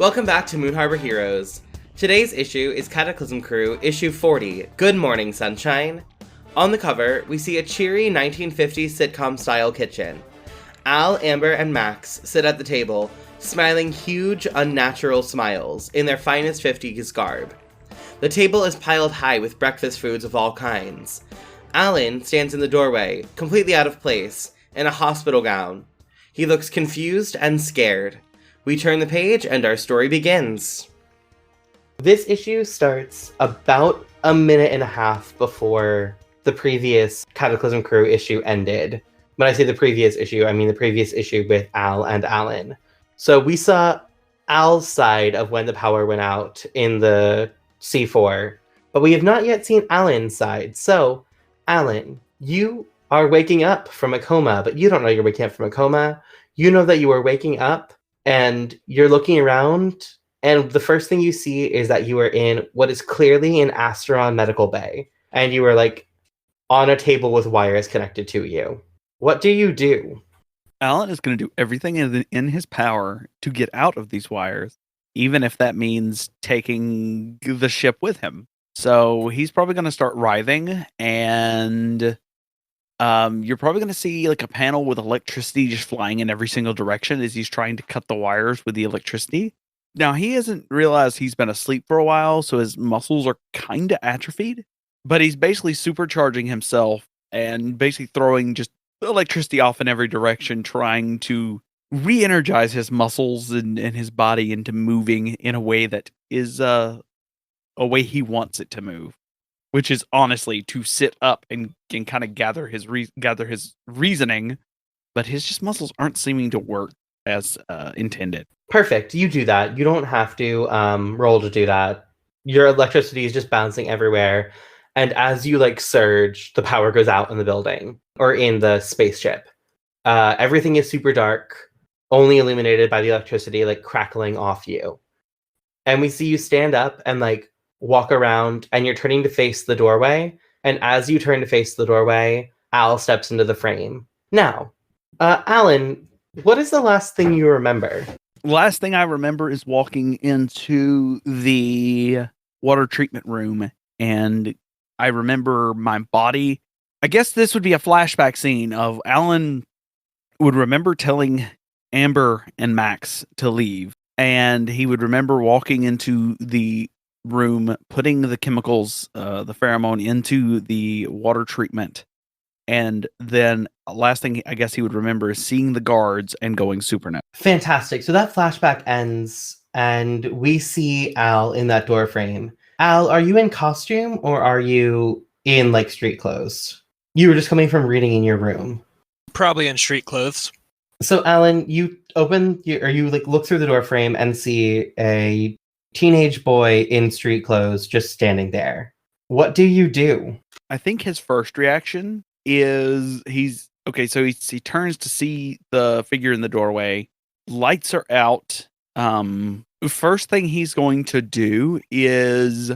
Welcome back to Moon Harbor Heroes. Today's issue is Cataclysm Crew, issue 40, Good Morning Sunshine. On the cover, we see a cheery 1950s sitcom-style kitchen. Al, Amber, and Max sit at the table, smiling huge, unnatural smiles in their finest 50s garb. The table is piled high with breakfast foods of all kinds. Alan stands in the doorway, completely out of place, in a hospital gown. He looks confused and scared. We turn the page and our story begins. This issue starts about a minute and a half before the previous Cataclysm Crew issue ended. When I say the previous issue, I mean the previous issue with Al and Alan. So we saw Al's side of when the power went out in the C4, but we have not yet seen Alan's side. So, Alan, you are waking up from a coma, but you don't know you're waking up from a coma. You know that you are waking up and you're looking around, and the first thing you see is that you are in what is clearly an Asteron medical bay, and you are like on a table with wires connected to you. What do you do? Alan is going to do everything in his power to get out of these wires, even if that means taking the ship with him. So he's probably going to start writhing, and you're probably going to see like a panel with electricity just flying in every single direction as he's trying to cut the wires with the electricity. Now, he hasn't realized he's been asleep for a while, so his muscles are kind of atrophied, but he's basically supercharging himself and basically throwing just electricity off in every direction, trying to re-energize his muscles and his body into moving in a way that is a way he wants it to move, which is honestly to sit up and kind of gather his reasoning, but his just muscles aren't seeming to work as intended. Perfect. You do that. You don't have to roll to do that. Your electricity is just bouncing everywhere. And as you like surge, the power goes out in the building or in the spaceship. Everything is super dark, only illuminated by the electricity like crackling off you. And we see you stand up and like walk around, and you're turning to face the doorway. And as you turn to face the doorway, Al steps into the frame. Now, Alan, what is the last thing you remember? Last thing I remember is walking into the water treatment room, and I remember my body. I guess this would be a flashback scene of Alan would remember telling Amber and Max to leave, and he would remember walking into the room, putting the chemicals, the pheromone into the water treatment. And then last thing I guess he would remember is seeing the guards and going supernova. Fantastic. So that flashback ends and we see Al in that door frame. Al, are you in costume or are you in like street clothes? You were just coming from reading in your room. Probably in street clothes. So Alan, you look through the door frame and see a teenage boy in street clothes just standing there. What do you do? I think his first reaction is he turns to see the figure in the doorway. Lights are out. First thing he's going to do is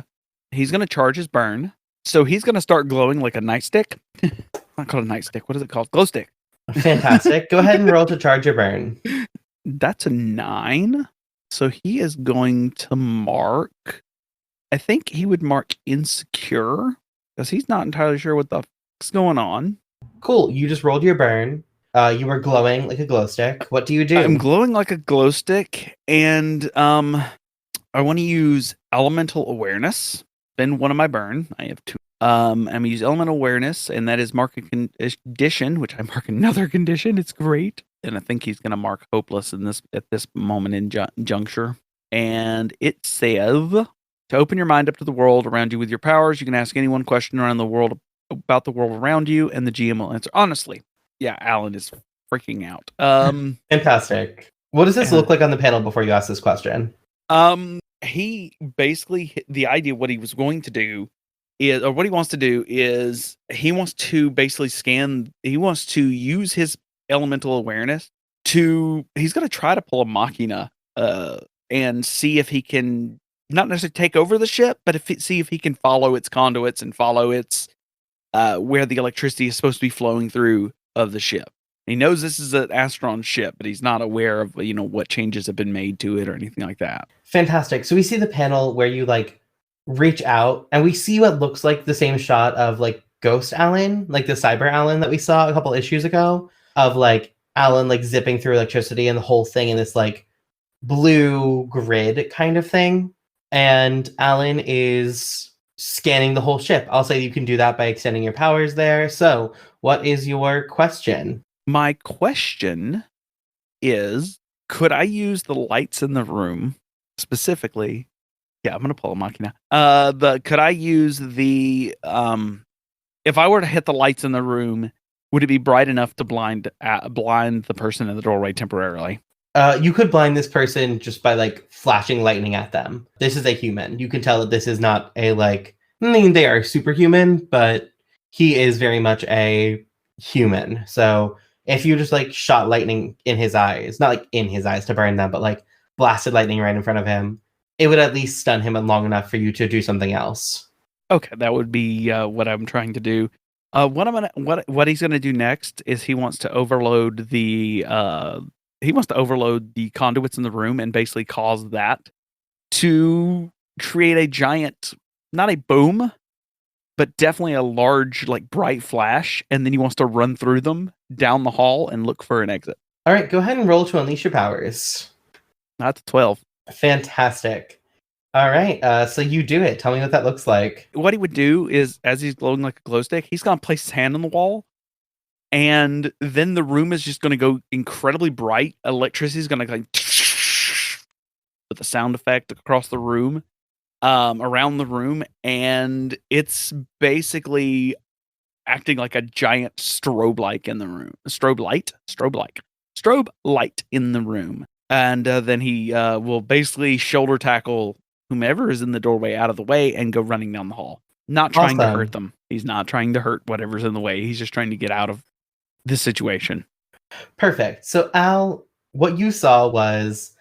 he's going to charge his burn. So he's going to start glowing like a nightstick. Not called a nightstick. What is it called? Glow stick. Fantastic. Go ahead and roll to charge your burn. That's a 9. So he is going to mark. I think he would mark insecure because he's not entirely sure what the fuck's going on. Cool. You just rolled your burn. You were glowing like a glow stick. What do you do? I'm glowing like a glow stick, and I want to use elemental awareness. Spend one of my burn. I have 2. I'm gonna use elemental awareness, and that is mark a condition, which I mark another condition. It's great, and I think he's gonna mark hopeless at this moment in juncture. And it says to open your mind up to the world around you with your powers. You can ask any one question around the world about the world around you, and the GM will answer honestly. Yeah, Alan is freaking out. Fantastic. What does this look like on the panel before you ask this question? He basically, the idea what he was going to do is, or what he wants to do is, he wants to basically he wants to use his elemental awareness he's going to try to pull a machina, and see if he can not necessarily take over the ship, but see if he can follow its conduits and follow its, where the electricity is supposed to be flowing through of the ship. He knows this is an Astron ship, but he's not aware of what changes have been made to it or anything like that. Fantastic. So we see the panel where you like reach out, and we see what looks like the same shot of like Ghost Alan, like the Cyber Alan that we saw a couple issues ago, of like Alan like zipping through electricity and the whole thing in this like blue grid kind of thing. And Alan is scanning the whole ship. I'll say you can do that by extending your powers there. So, what is your question? My question is, could I use the lights in the room specifically? Yeah, I'm gonna pull a Machina. Could I use the if I were to hit the lights in the room, would it be bright enough to blind the person in the doorway temporarily? You could blind this person just by like flashing lightning at them. This is a human. You can tell that this is not a like. I mean, they are superhuman, but he is very much a human. So if you just like shot lightning in his eyes, not like in his eyes to burn them, but like blasted lightning right in front of him, it would at least stun him long enough for you to do something else. Okay, that would be what I'm trying to do. What he's gonna do next is he wants to overload the conduits in the room and basically cause that to create a giant, not a boom, but definitely a large, like bright flash, and then he wants to run through them down the hall and look for an exit. All right, go ahead and roll to unleash your powers. That's 12. Fantastic. All right, so you do it. Tell me what that looks like. What he would do is, as he's glowing like a glow stick, he's gonna place his hand on the wall, and then the room is just gonna go incredibly bright. Electricity is gonna like with a sound effect across the room, around the room, and it's basically acting like a giant strobe light in the room. Strobe light in the room. And then he will basically shoulder tackle whomever is in the doorway out of the way and go running down the hall. Not trying to hurt them. He's not trying to hurt whatever's in the way. He's just trying to get out of this situation. Perfect. So Al, what you saw was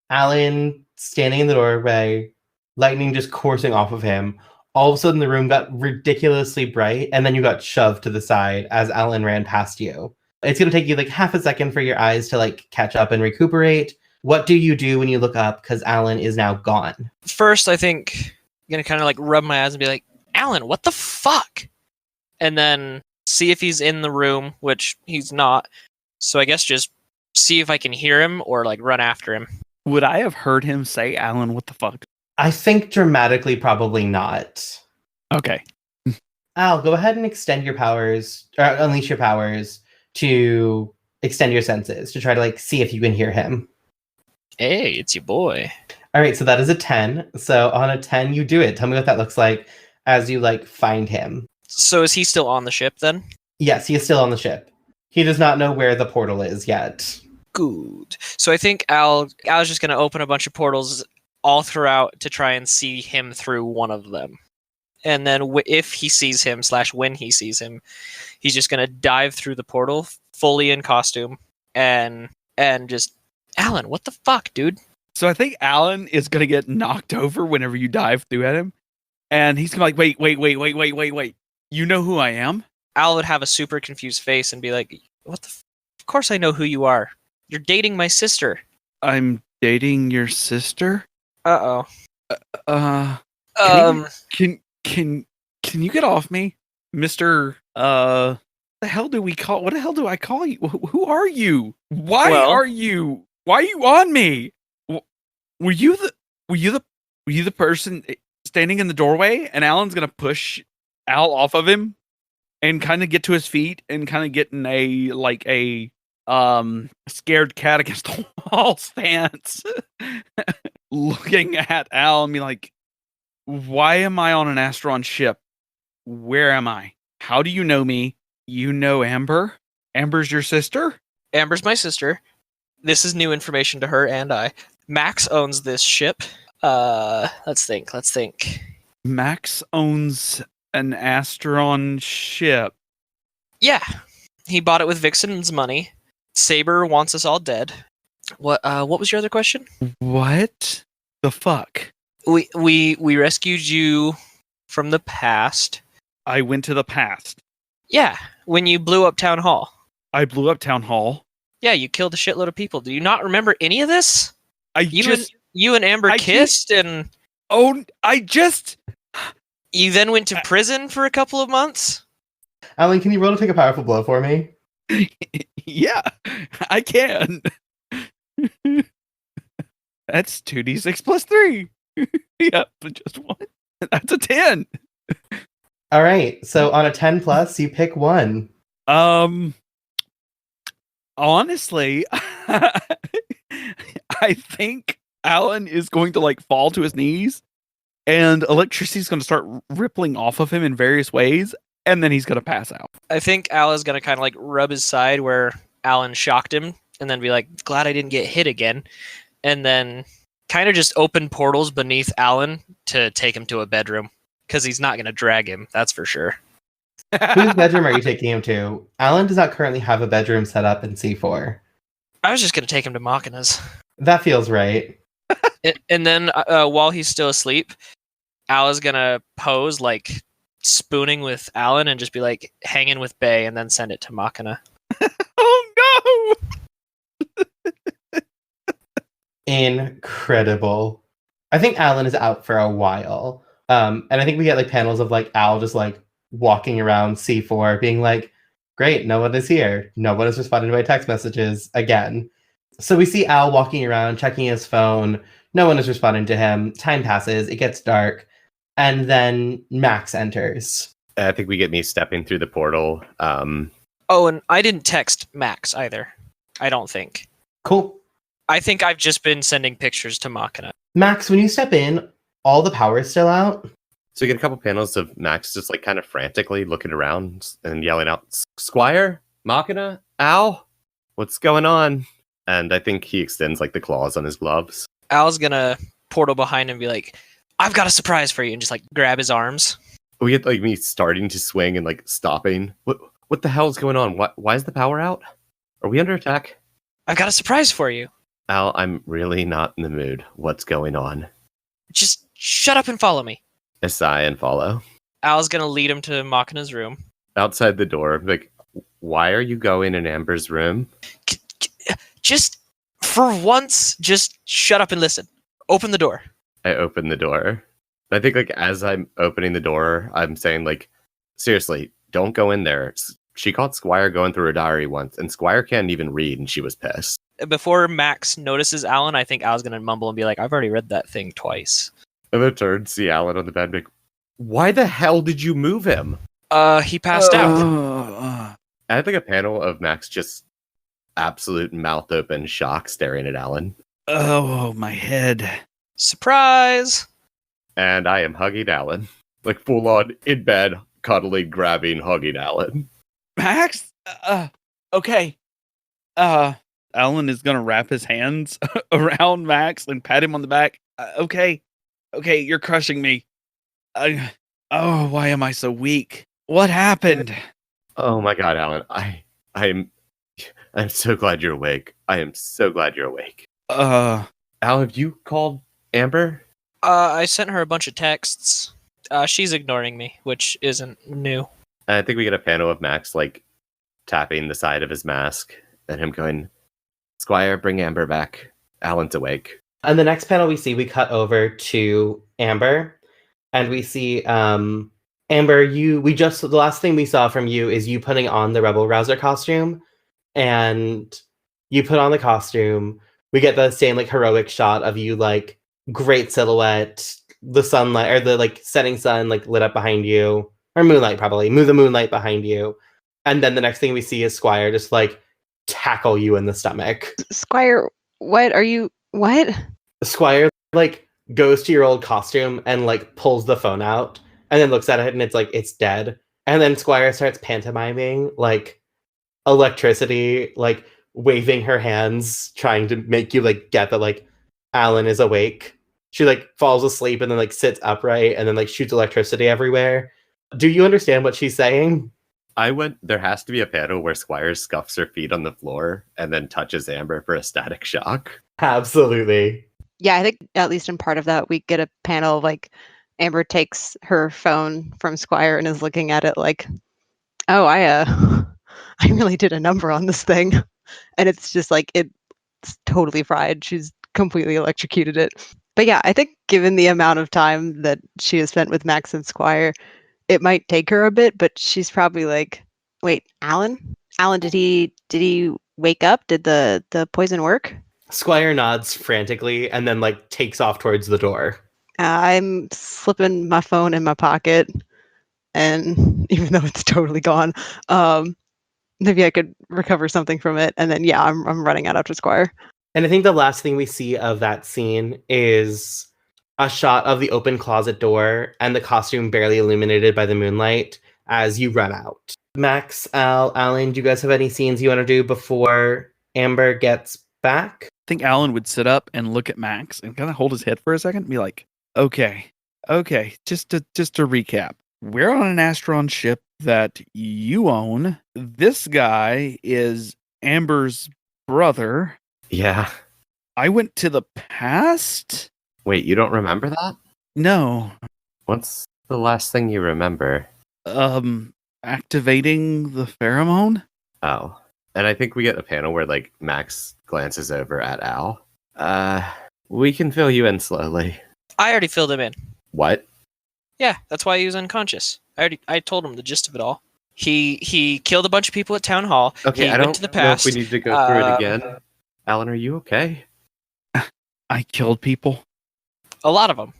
Alan standing in the doorway, lightning just coursing off of him. All of a sudden, the room got ridiculously bright, and then you got shoved to the side as Alan ran past you. It's going to take you like half a second for your eyes to like catch up and recuperate. What do you do when you look up because Alan is now gone? First, I think I'm going to kind of like rub my eyes and be like, Alan, what the fuck? And then see if he's in the room, which he's not. So I guess just see if I can hear him or like run after him. Would I have heard him say, Alan, what the fuck? I think dramatically, probably not. Okay. Al, go ahead and extend your powers, or unleash your powers to extend your senses to try to like see if you can hear him. Hey, it's your boy. All right, so that is a 10. So on a 10, you do it. Tell me what that looks like as you like find him. So is he still on the ship then? Yes, he is still on the ship. He does not know where the portal is yet. Good. So I think Al's just going to open a bunch of portals all throughout to try and see him through one of them. And then if he sees him / when he sees him, he's just going to dive through the portal fully in costume and just, Alan, what the fuck, dude? So I think Alan is going to get knocked over whenever you dive through at him. And he's going to be like, wait. You know who I am? Al would have a super confused face and be like, what the of course I know who you are. You're dating my sister. I'm dating your sister? Uh-oh. Can you get off me, Mr. What the hell do I call you? Who are you? Why are you on me? Were you the person standing in the doorway? And Alan's gonna push Al off of him and kind of get to his feet and kind of get in a scared cat against the wall stance, looking at Al and be like, why am I on an Astron ship? Where am I? How do you know me? You know Amber? Amber's your sister? Amber's my sister. This is new information to her and I. Max owns this ship. Let's think. Max owns an Astron ship. Yeah. He bought it with Vixen's money. Saber wants us all dead. What was your other question? What the fuck? We rescued you from the past. I went to the past. Yeah, when you blew up Town Hall. I blew up Town Hall. Yeah, you killed a shitload of people. Do you not remember any of this? You and Amber I kissed, and I just you then went to prison for a couple of months? Alan, can you roll to take a powerful blow for me? yeah, I can. That's 2d6 plus 3. Yeah, but just one. That's a 10. All right. So on a 10 plus, you pick one. Honestly, I think Alan is going to like fall to his knees and electricity is going to start rippling off of him in various ways. And then he's going to pass out. I think Alan's going to kind of like rub his side where Alan shocked him and then be like, glad I didn't get hit again. And then kind of just open portals beneath Alan to take him to a bedroom because he's not going to drag him. That's for sure. Whose bedroom are you taking him to? Alan does not currently have a bedroom set up in C4. I was just going to take him to Machina's. That feels right. And then while he's still asleep, Al is going to pose like spooning with Alan and just be like hanging with Bay and then send it to Machina. Oh no! Incredible. I think Alan is out for a while. And I think we get like panels of like Al just like walking around C4 being like, great, no one is here. No one is responding to my text messages again. So we see Al walking around, checking his phone. No one is responding to him. Time passes. It gets dark. And then Max enters. I think we get me stepping through the portal. Oh, and I didn't text Max either. I don't think. Cool. I think I've just been sending pictures to Machina. Max, when you step in, all the power is still out. So we get a couple panels of Max just like kind of frantically looking around and yelling out, Squire? Machina? Al? What's going on? And I think he extends like the claws on his gloves. Al's gonna portal behind him and be like, I've got a surprise for you, and just like grab his arms. We get like me starting to swing and like stopping. What the hell is going on? Why is the power out? Are we under attack? I've got a surprise for you. Al, I'm really not in the mood. What's going on? Just shut up and follow me. I sigh and follow. Al's gonna lead him to Machina's room. Outside the door, like, why are you going in Amber's room? Just, for once, just shut up and listen. Open the door. I open the door. I think, like, as I'm opening the door, I'm saying, like, seriously, don't go in there. She caught Squire going through her diary once, and Squire can't even read, and she was pissed. Before Max notices Alan, I think Al's gonna mumble and be like, I've already read that thing twice. And then turn, see Alan on the bed, like, why the hell did you move him? He passed out. I had, like, a panel of Max just absolute mouth open shock staring at Alan. Oh, my head. Surprise! And I am hugging Alan. Like, full on, in bed, cuddling, grabbing, hugging Alan. Max? Okay. Alan is gonna wrap his hands around Max and pat him on the back. Okay, you're crushing me. Why am I so weak? What happened? Oh my god, Alan. I'm so glad you're awake. I am so glad you're awake. Al, have you called Amber? I sent her a bunch of texts. She's ignoring me, which isn't new. I think we get a panel of Max, like, tapping the side of his mask, and him going, Squire, bring Amber back. Alan's awake. And the next panel we cut over to Amber, and we see, Amber, the last thing we saw from you is you putting on the Rebel Rouser costume, and you put on the costume. We get the same, like, heroic shot of you, like, great silhouette, the sunlight, or the, like, setting sun, like, lit up behind you, or moonlight, probably, the moonlight behind you. And then the next thing we see is Squire just, like, tackle you in the stomach. Squire, what? Squire, like, goes to your old costume and, like, pulls the phone out, and then looks at it, and it's, like, it's dead. And then Squire starts pantomiming, like, electricity, like, waving her hands, trying to make you, like, get that, like, Alan is awake. She, like, falls asleep and then, like, sits upright and then, like, shoots electricity everywhere. Do you understand what she's saying? There has to be a panel where Squire scuffs her feet on the floor and then touches Amber for a static shock. Absolutely. Yeah, I think at least in part of that, we get a panel of, like, Amber takes her phone from Squire and is looking at it like, oh, I really did a number on this thing. And it's just like, it's totally fried. She's completely electrocuted it. But yeah, I think given the amount of time that she has spent with Max and Squire, it might take her a bit, but she's probably like, wait, Alan? Alan, did he wake up? Did the poison work? Squire nods frantically and then like takes off towards the door. I'm slipping my phone in my pocket, and even though it's totally gone, maybe I could recover something from it. And then yeah, I'm running out after Squire. And I think the last thing we see of that scene is a shot of the open closet door and the costume barely illuminated by the moonlight as you run out. Max, Alan, do you guys have any scenes you want to do before Amber gets back? I think Alan would sit up and look at Max and kind of hold his head for a second and be like, okay, just to recap. We're on an Astron ship that you own. This guy is Amber's brother. Yeah. I went to the past? Wait, you don't remember that? No. What's the last thing you remember? Activating the pheromone? Oh. And I think we get a panel where like Max glances over at Al. We can fill you in slowly. I already filled him in. What? Yeah, that's why he was unconscious. I told him the gist of it all. He killed a bunch of people at town hall. Okay, He I went don't to the know past. if we need to go through it again. Alan, are you okay? I killed people. A lot of them.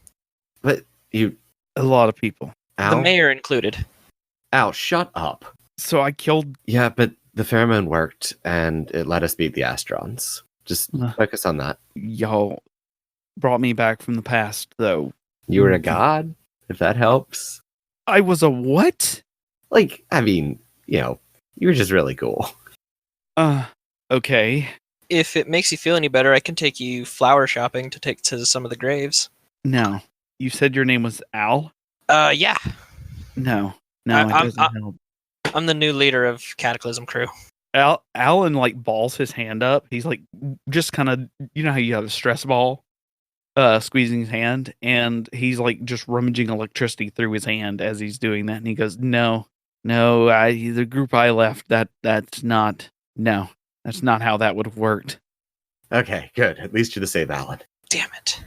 But you... A lot of people. Al? The mayor included. Al, shut up. So I killed... Yeah, but the pheromone worked, and it let us beat the Astrons. Just focus on that. Y'all brought me back from the past, though. You were a god, if that helps. I was a what? Like, I mean, you know, you were just really cool. Okay. If it makes you feel any better, I can take you flower shopping to take to some of the graves. No. You said your name was Al? Yeah. No, it doesn't help. I'm the new leader of Cataclysm crew. Alan like balls his hand up. He's like just kind of, you know how you have a stress ball squeezing his hand, and he's like just rummaging electricity through his hand as he's doing that, and he goes, No, the group I left, that's not how that would have worked. Okay, good. At least you're the same Alan. Damn it.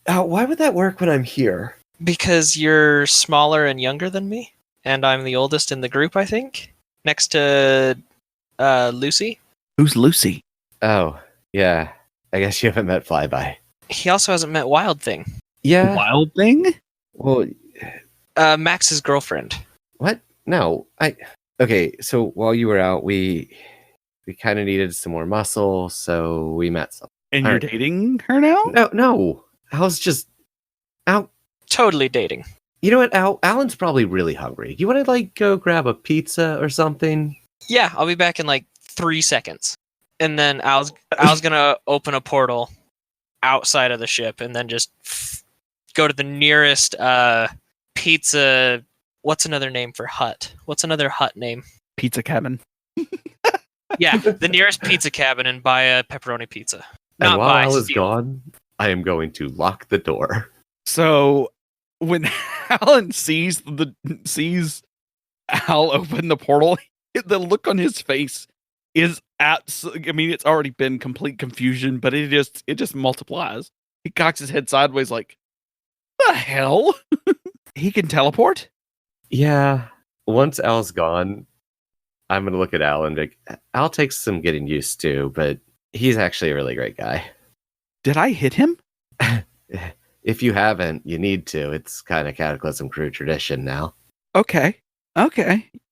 Why would that work when I'm here? Because you're smaller and younger than me, and I'm the oldest in the group, I think. Next to Lucy. Who's Lucy? Oh, yeah. I guess you haven't met Flyby. He also hasn't met Wild Thing. Yeah. Wild Thing? Well, Max's girlfriend. what? No. Okay, so while you were out, we kind of needed some more muscle, so we met some. And you're dating her now? No. Al's just out. Totally dating. You know what, Alan's probably really hungry. You want to, like, go grab a pizza or something? Yeah, I'll be back in like 3 seconds. And then Al's gonna open a portal outside of the ship and then just go to the nearest pizza. What's another name for hut? What's another hut name? Pizza cabin. Yeah, the nearest pizza cabin and buy a pepperoni pizza. And while Al is gone, I am going to lock the door. So when Alan sees Al open the portal, the look on his face is it's already been complete confusion, but it just multiplies. He cocks his head sideways like, the hell? He can teleport? Yeah. Once Al's gone, I'm going to look at Al and be like, Al takes some getting used to, but he's actually a really great guy. Did I hit him? If you haven't, you need to. It's kind of Cataclysm crew tradition now. Okay.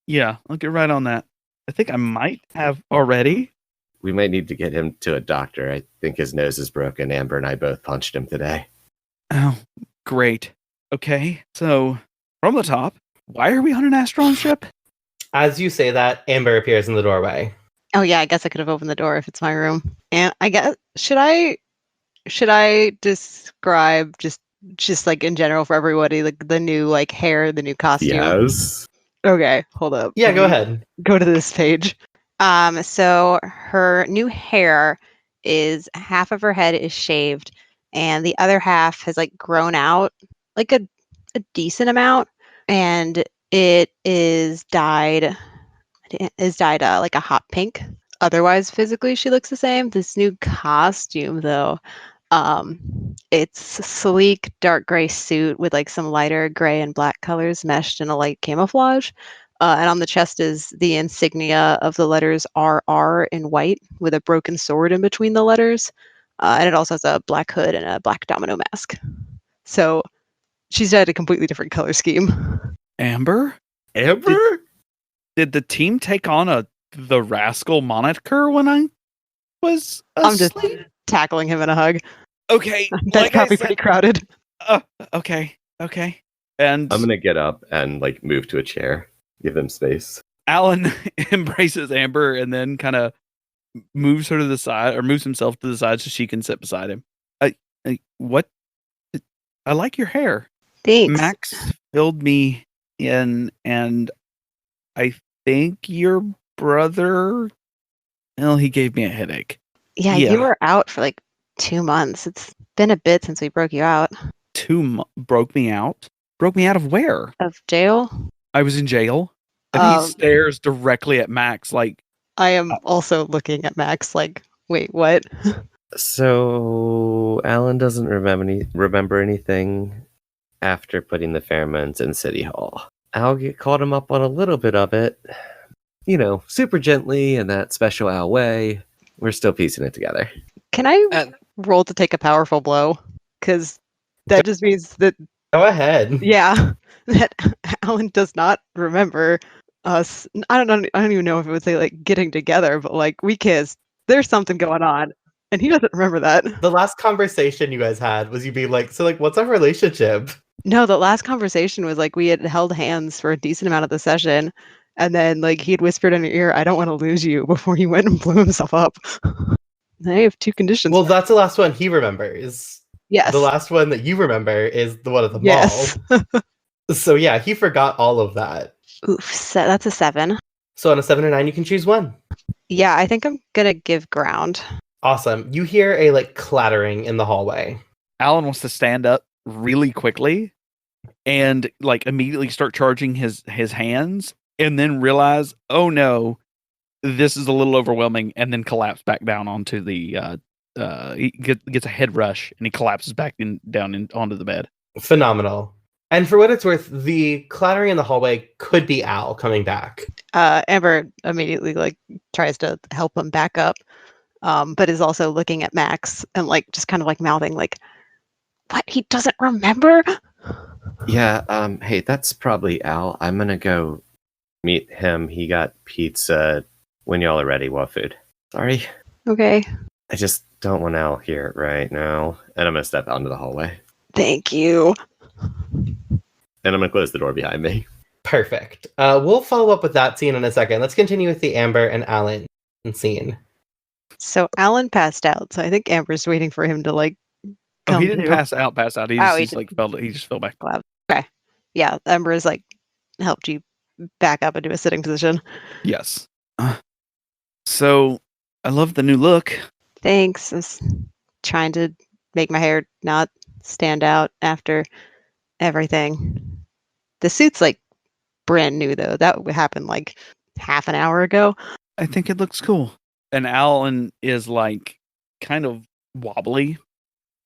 Yeah, I'll get right on that. I think I might have already. We might need to get him to a doctor. I think his nose is broken. Amber and I both punched him today. Oh, great. Okay, so from the top, why are we on an Astron ship? As you say that, Amber appears in the doorway. Oh yeah, I guess I could have opened the door if it's my room. And I guess should I describe just like in general for everybody, like the new like hair, the new costume? Yes. Okay, hold up. Yeah, Let go me ahead. Go to this page. So her new hair is half of her head is shaved and the other half has like grown out like a decent amount, and it is dyed. is dyed like a hot pink. Otherwise, physically, she looks the same. This new costume, though, it's a sleek dark gray suit with like some lighter gray and black colors meshed in a light camouflage. And on the chest is the insignia of the letters RR in white with a broken sword in between the letters. And it also has a black hood and a black domino mask. So she's had a completely different color scheme. Amber? Amber? Did the team take on the rascal moniker when I was I'm just asleep? tackling him in a hug. Okay. That's like I probably said- pretty crowded. Okay. And I'm gonna get up and like move to a chair, give them space. Alan embraces Amber and then kind of moves her to the side, or moves himself to the side so she can sit beside him. What? I like your hair. Thanks. Max filled me in, and I think your brother. Well, he gave me a headache. Yeah, Yeah. you were out for like 2 months. It's been a bit since we broke you out Broke me out. Broke me out of where? of jail. I was in jail. And he stares directly at Max like, I am also looking at Max like, wait, what? So Alan doesn't remember anything after putting the pheromones in City Hall. Al caught him up on a little bit of it, super gently in that special Al way. We're still piecing it together. Can I Uh, roll to take a powerful blow? Because that just means that, Go ahead. yeah, that Alan does not remember us. I don't even know if it would say like getting together, but like we kissed. There's something going on, and he doesn't remember that. The last conversation you guys had was you being like, so like, what's our relationship? No, the last conversation was like we had held hands for a decent amount of the session, and then like he had whispered in your ear, "I don't want to lose you," before he went and blew himself up. I have 2 conditions. Well, that's the last one he remembers. yes. The last one that you remember is the one at the Yes. mall. So yeah, he forgot all of that. Oof, that's a 7. So on a 7 or 9, you can choose one. Yeah, I think I'm gonna give ground. Awesome. You hear a like clattering in the hallway. Alan wants to stand up really quickly and like immediately start charging his hands, and then realize, oh no, this is a little overwhelming, and then collapse back down onto the he gets a head rush and he collapses back down onto the bed. Phenomenal. And for what it's worth, the clattering in the hallway could be Al coming back. Amber immediately like tries to help him back up, but is also looking at Max and like just kind of like mouthing like, "What? He doesn't remember?" Yeah, hey, that's probably Al. I'm gonna go meet him. He got pizza when y'all are ready. What food? Sorry. Okay. I just don't want Al here right now. And I'm gonna step out into the hallway. Thank you. And I'm gonna close the door behind me. Perfect. We'll follow up with that scene in a second. Let's continue with the Amber and Alan scene. So Alan passed out, so I think Amber's waiting for him to like Oh, come he didn't to. pass out. He Oh, he just fell back. Okay. Yeah, Amber has like helped you back up into a sitting position. Yes. So I love the new look. Thanks. I was trying to make my hair not stand out after everything. The suit's like brand new though. That happened like half an hour ago. I think it looks cool. And Alan is like kind of wobbly.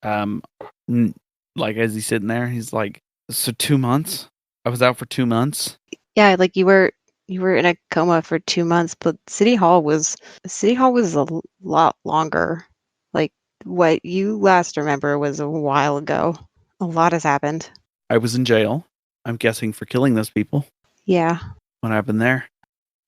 Like as he's sitting there, he's like, so 2 months? I was out for 2 months. Yeah, like you were in a coma for 2 months, but City Hall was a lot longer. Like what you last remember was a while ago. A lot has happened. I was in jail. I'm guessing for killing those people. Yeah. What happened there?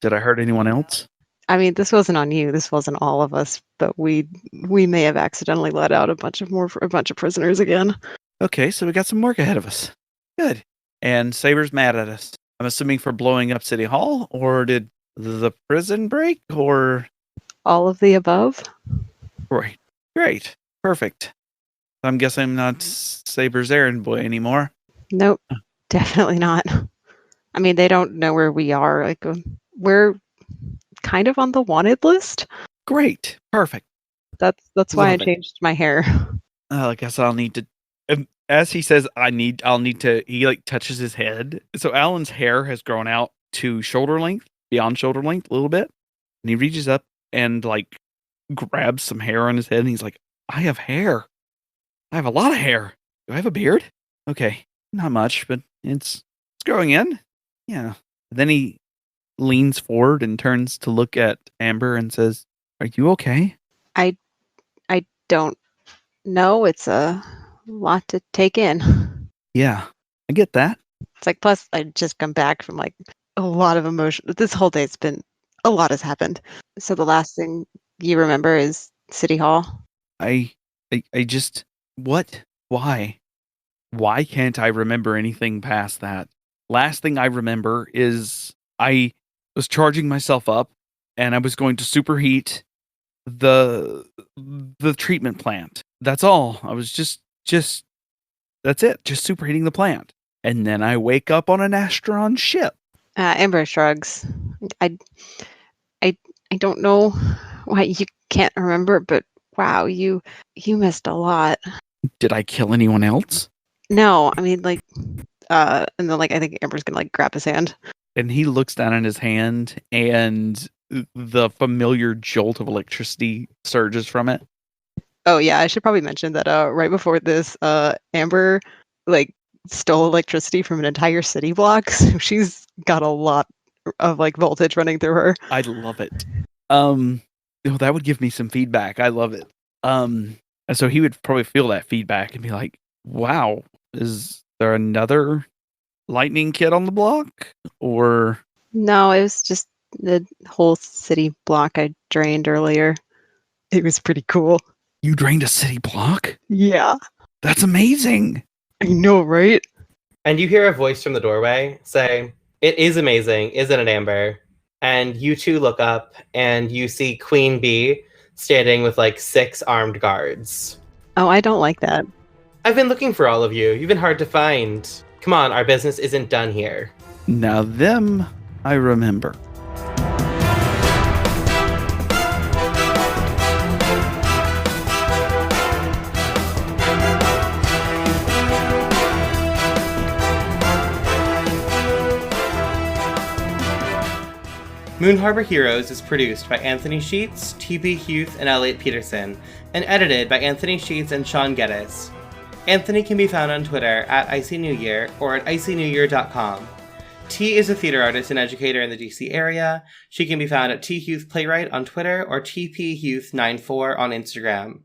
Did I hurt anyone else? I mean, this wasn't on you. This wasn't all of us, but we may have accidentally let out a bunch of prisoners again. Okay, so we got some work ahead of us. Good. And Saber's mad at us. I'm assuming for blowing up City Hall, or did the prison break, or All of the above? right? Great, perfect. I'm guessing I'm not Saber's errand boy anymore. Nope, definitely not. I mean, they don't know where we are. Like, we're kind of on the wanted list. Great, perfect. That's why I Love it. changed my hair. I guess I'll need to. As he says, I'll need to. He like touches his head. So Alan's hair has grown out to shoulder length, beyond shoulder length a little bit. And he reaches up and like grabs some hair on his head and he's like, I have hair. I have a lot of hair. Do I have a beard? Okay. Not much, but it's growing in. Yeah. Then he leans forward and turns to look at Amber and says, are you okay? I don't know. It's a lot to take in. Yeah, I get that. It's like, plus I just come back from like a lot of emotion. This whole day, it's been a lot has happened. So the last thing you remember is City Hall. I just, what? Why? Why can't I remember anything past that? Last thing I remember is I was charging myself up and I was going to superheat the treatment plant. That's all. I was just that's it. Just superheating the plant. And then I wake up on an Astron ship. Amber shrugs. I don't know why you can't remember, but wow, you missed a lot. Did I kill anyone else? No, I mean like, and then like I think Amber's gonna like grab his hand. And he looks down at his hand, and the familiar jolt of electricity surges from it. Oh yeah, I should probably mention that right before this, Amber like stole electricity from an entire city block, so she's got a lot of like voltage running through her. I love it. That would give me some feedback. I love it. And so he would probably feel that feedback and be like, wow, is there another lightning kid on the block? Or No, it was just the whole city block I drained earlier. It was pretty cool. you drained a city block? Yeah, That's amazing. I know, right? And you hear a voice from the doorway say, "It is amazing, isn't it, Amber?" And you two look up and you see Queen Bee standing with like 6 armed guards. Oh, I don't like that. I've been looking for all of you. You've been hard to find. Come on, our business isn't done here. Now them I remember. Moon Harbor Heroes is produced by Anthony Sheets, T.B. Huth, and Elliot Peterson, and edited by Anthony Sheets and Sean Geddes. Anthony can be found on Twitter at IcyNewYear or at icynewyear.com. T is a theater artist and educator in the DC area. She can be found at T.Huth Playwright on Twitter or TPHuth94 on Instagram.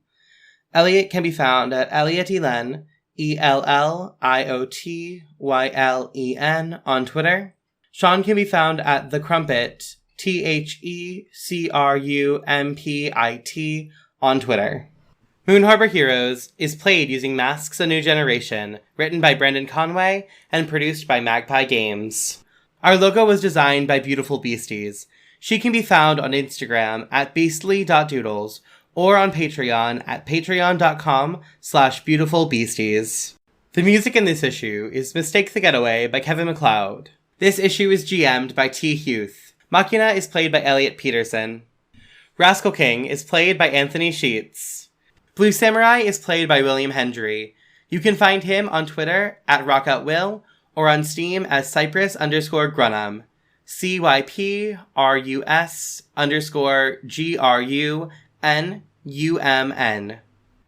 Elliot can be found at Elliot Elen, ELLIOTYLEN on Twitter. Sean can be found at The Crumpit, THECRUMPIT on Twitter. Moon Harbor Heroes is played using Masks: A New Generation, written by Brendan Conway and produced by Magpie Games. Our logo was designed by Beautiful Beasties. She can be found on Instagram at beastly.doodles or on Patreon at patreon.com/beautifulbeasties. The music in this issue is Mistake the Getaway by Kevin MacLeod. This issue is GM'd by T. Huth. Machina is played by Elliot Peterson. Rascal King is played by Anthony Sheets. Blue Samurai is played by William Hendry. You can find him on Twitter at RockoutWill or on Steam as Cypress_Grunham. CYPRUS_GRUNUMN.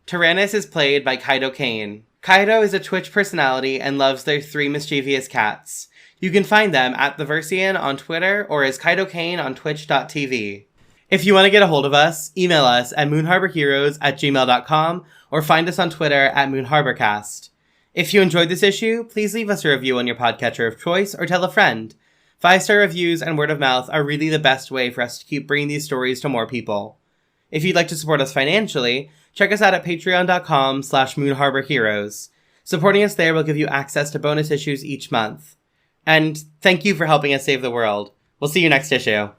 Tyrannus is played by Kaido Kane. Kaido is a Twitch personality and loves their 3 mischievous cats. You can find them at The Versian on Twitter or as Kaido Kane on twitch.tv. If you want to get a hold of us, email us at moonharborheroes@gmail.com or find us on Twitter at moonharborcast. If you enjoyed this issue, please leave us a review on your podcatcher of choice or tell a friend. 5-star reviews and word of mouth are really the best way for us to keep bringing these stories to more people. If you'd like to support us financially, check us out at patreon.com/moonharborheroes. Supporting us there will give you access to bonus issues each month. And thank you for helping us save the world. We'll see you next issue.